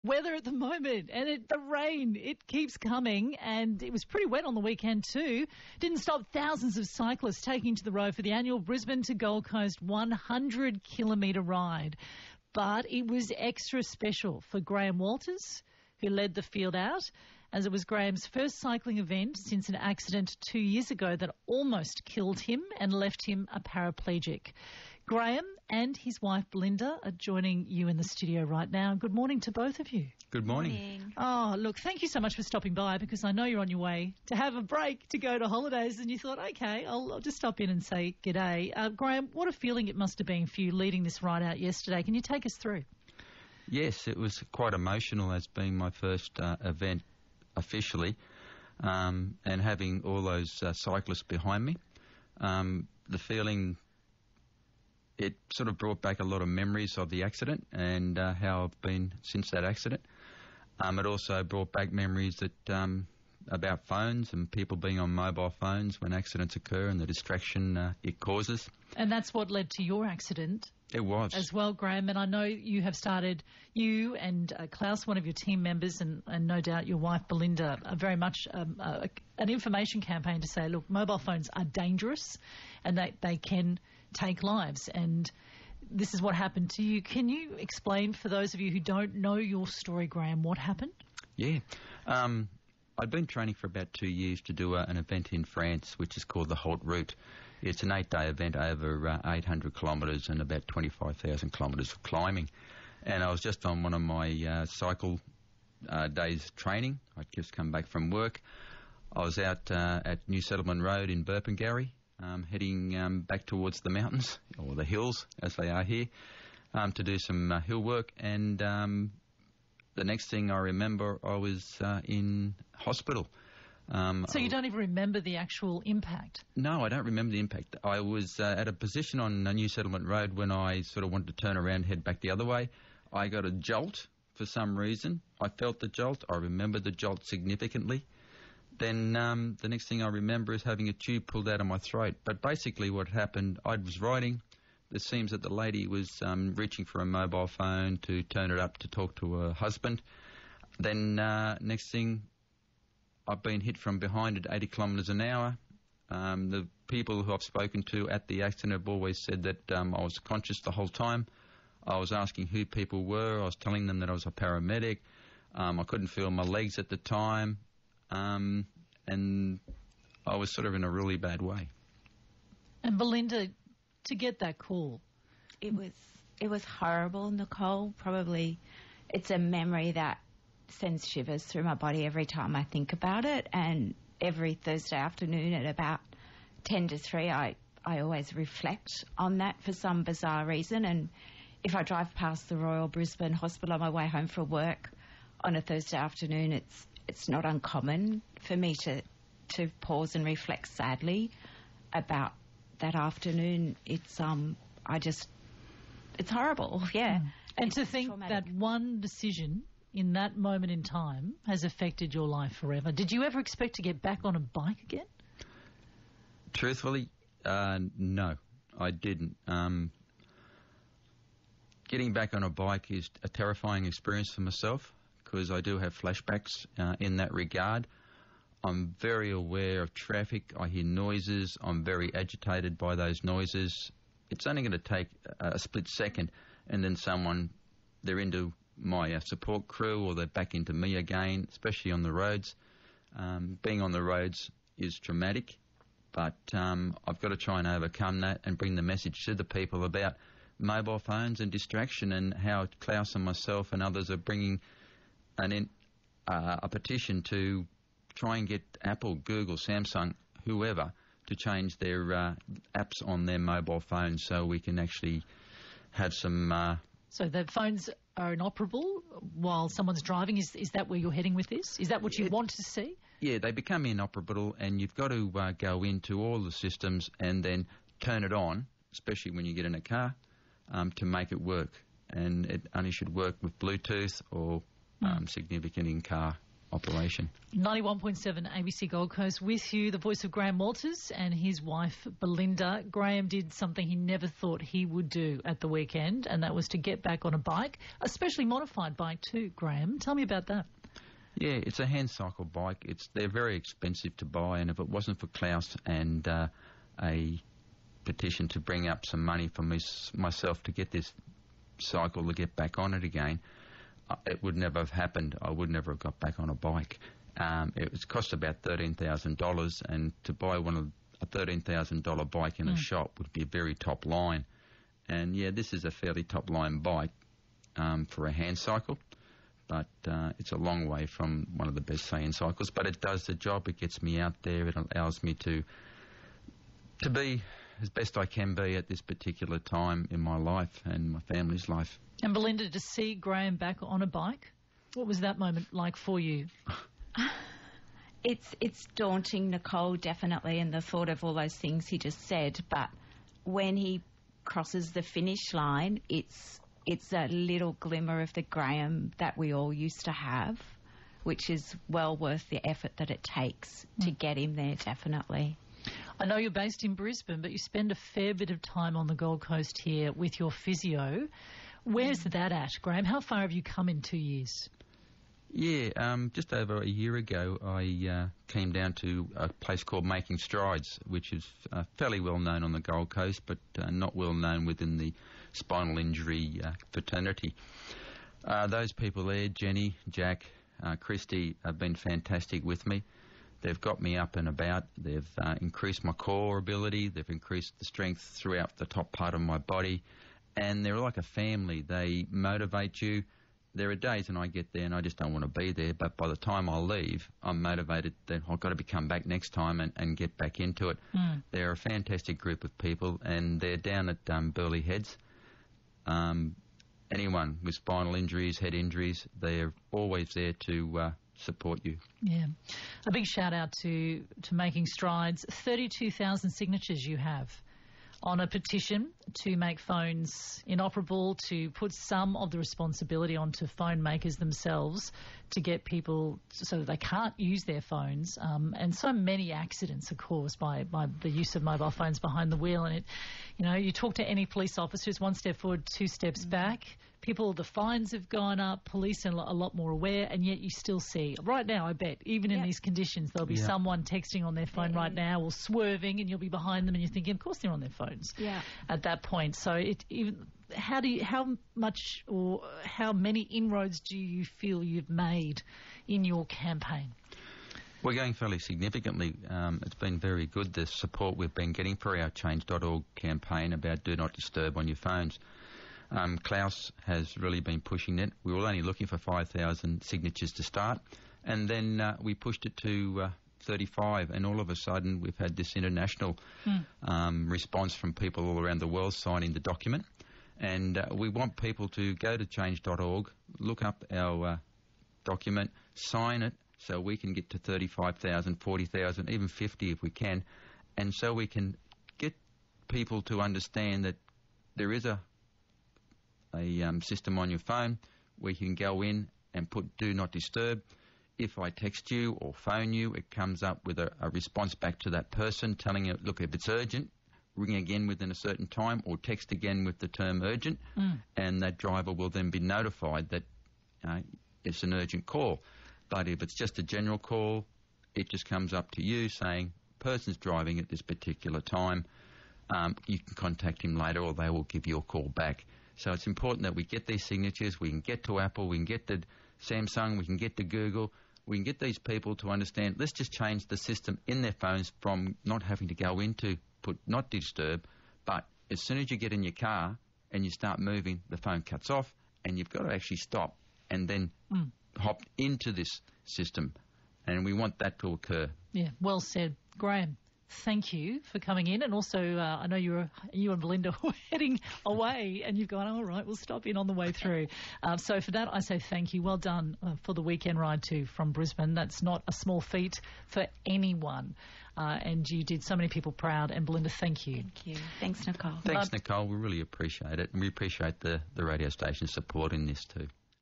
Weather at the moment, and the rain, it keeps coming, and it was pretty wet on the weekend too. Didn't stop thousands of cyclists taking to the road for the annual Brisbane to Gold Coast 100-kilometre ride. But it was extra special for Graham Walters, who led the field out, as it was Graham's first cycling event since an accident 2 years ago that almost killed him and left him a paraplegic. Graham and his wife Belinda are joining you in the studio right now. Good morning to both of you. Good morning. Oh, look, thank you so much for stopping by, because I know you're on your way to have a break to go to holidays, and you thought, okay, I'll just stop in and say g'day. Graham, what a feeling it must have been for you leading this ride out yesterday. Can you take us through? Yes, it was quite emotional as being my first event officially, and having all those cyclists behind me. The feeling, it sort of brought back a lot of memories of the accident and how I've been since that accident. It also brought back memories that about phones and people being on mobile phones when accidents occur and the distraction it causes. And that's what led to your accident. It was. As well, Graham, and I know you have started, you and Klaus, one of your team members, and no doubt your wife Belinda, are very much an information campaign to say, look, mobile phones are dangerous and they can take lives, and this is what happened to you. Can you explain for those of you who don't know your story, Graham, what happened? Yeah. I'd been training for about 2 years to do an event in France, which is called the Haute Route. It's an 8-day event over 800 kilometres and about 25,000 kilometres of climbing. And I was just on one of my cycle days training. I'd just come back from work. I was out at New Settlement Road in Burpengary, heading back towards the mountains, or the hills as they are here, to do some hill work. And the next thing I remember, I was in hospital. So you don't even remember the actual impact? No, I don't remember the impact. I was at a position on New Settlement Road when I sort of wanted to turn around and head back the other way. I got a jolt for some reason. I felt the jolt. I remember the jolt significantly. Then the next thing I remember is having a tube pulled out of my throat. But basically what happened, I was riding. It seems that the lady was reaching for a mobile phone to turn it up to talk to her husband. Then next thing, I've been hit from behind at 80 kilometres an hour. The people who I've spoken to at the accident have always said that I was conscious the whole time. I was asking who people were. I was telling them that I was a paramedic. I couldn't feel my legs at the time. And I was sort of in a really bad way. And Belinda, to get that call, it was horrible, Nicole. Probably it's a memory that sends shivers through my body every time I think about it. And every Thursday afternoon at about 10 to 3, I always reflect on that for some bizarre reason. And if I drive past the Royal Brisbane Hospital on my way home from work on a Thursday afternoon, it's not uncommon for me to pause and reflect sadly about that afternoon. It's horrible, yeah. And to think traumatic. That one decision in that moment in time has affected your life forever. Did you ever expect to get back on a bike again? Truthfully, no, I didn't. Getting back on a bike is a terrifying experience for myself, because I do have flashbacks in that regard. I'm very aware of traffic. I hear noises. I'm very agitated by those noises. It's only going to take a split second, and then they're into my support crew, or they're back into me again, especially on the roads. Being on the roads is traumatic, but I've got to try and overcome that and bring the message to the people about mobile phones and distraction, and how Klaus and myself and others are bringing a petition to try and get Apple, Google, Samsung, whoever, to change their apps on their mobile phones so we can actually have some... So the phones are inoperable while someone's driving. Is that where you're heading with this? Is that what you want to see? Yeah, they become inoperable, and you've got to go into all the systems and then turn it on, especially when you get in a car, to make it work. And it only should work with Bluetooth or significant in-car operation. 91.7 ABC Gold Coast with you, the voice of Graham Walters and his wife Belinda. Graham did something he never thought he would do at the weekend, and that was to get back on a bike, a specially modified bike too, Graham. Tell me about that. Yeah, it's a hand cycle bike. They're very expensive to buy, and if it wasn't for Klaus and a petition to bring up some money for myself to get this cycle to get back on it again, it would never have happened. I would never have got back on a bike. It was cost about $13,000, and to buy a $13,000 bike in a shop would be very top line. And yeah, this is a fairly top line bike for a hand cycle, but it's a long way from one of the best hand cycles. But it does the job. It gets me out there. It allows me to be as best I can be at this particular time in my life and my family's life. And Belinda, to see Graham back on a bike, what was that moment like for you? It's daunting, Nicole, definitely, and the thought of all those things he just said. But when he crosses the finish line, it's a little glimmer of the Graham that we all used to have, which is well worth the effort that it takes to get him there, definitely. I know you're based in Brisbane, but you spend a fair bit of time on the Gold Coast here with your physio. Where's that at, Graham? How far have you come in 2 years? Yeah, just over a year ago, I came down to a place called Making Strides, which is fairly well known on the Gold Coast, but not well known within the spinal injury fraternity. Those people there, Jenny, Jack, Christy, have been fantastic with me. They've got me up and about. They've increased my core ability. They've increased the strength throughout the top part of my body. And they're like a family. They motivate you. There are days when I get there and I just don't want to be there, but by the time I leave, I'm motivated that I've got to come back next time and get back into it. They're a fantastic group of people, and they're down at Burleigh Heads. Anyone with spinal injuries, head injuries, they're always there to support you. Yeah. A big shout out to Making Strides. 32,000 signatures you have on a petition to make phones inoperable, to put some of the responsibility onto phone makers themselves to get people so that they can't use their phones. And so many accidents are caused by the use of mobile phones behind the wheel. And you talk to any police officers, one step forward, two steps back. People, the fines have gone up, police are a lot more aware, and yet you still see, right now, I bet, even in these conditions, there'll be someone texting on their phone right now or swerving, and you'll be behind them and you're thinking, of course they're on their phones at that point. So how much or how many inroads do you feel you've made in your campaign? We're going fairly significantly. It's been very good, the support we've been getting for our Change.org campaign about Do Not Disturb on your phones. Klaus has really been pushing it. We were only looking for 5,000 signatures to start, and then we pushed it to 35, and all of a sudden we've had this international response from people all around the world signing the document. And we want people to go to change.org, look up our document, sign it, so we can get to 35,000, 40,000, even 50 if we can, and so we can get people to understand that there is a system on your phone where you can go in and put Do Not Disturb. If I text you or phone you, it comes up with a response back to that person telling you, look, if it's urgent, ring again within a certain time, or text again with the term urgent, and that driver will then be notified that it's an urgent call. But if it's just a general call, it just comes up to you saying, person's driving at this particular time, you can contact him later or they will give you a call back. So it's important that we get these signatures, we can get to Apple, we can get to Samsung, we can get to Google, we can get these people to understand, let's just change the system in their phones from not having to go into put Not Disturb, but as soon as you get in your car and you start moving, the phone cuts off and you've got to actually stop and then hop into this system. And we want that to occur. Yeah, well said. Graham, thank you for coming in, and also I know you and Belinda were heading away and you've gone, all right, we'll stop in on the way through. So for that I say thank you. Well done for the weekend ride too from Brisbane. That's not a small feat for anyone. And you did so many people proud. And Belinda, thank you. Thank you. Thanks, Nicole. Thanks, Nicole. We really appreciate it, and we appreciate the radio station support in this too.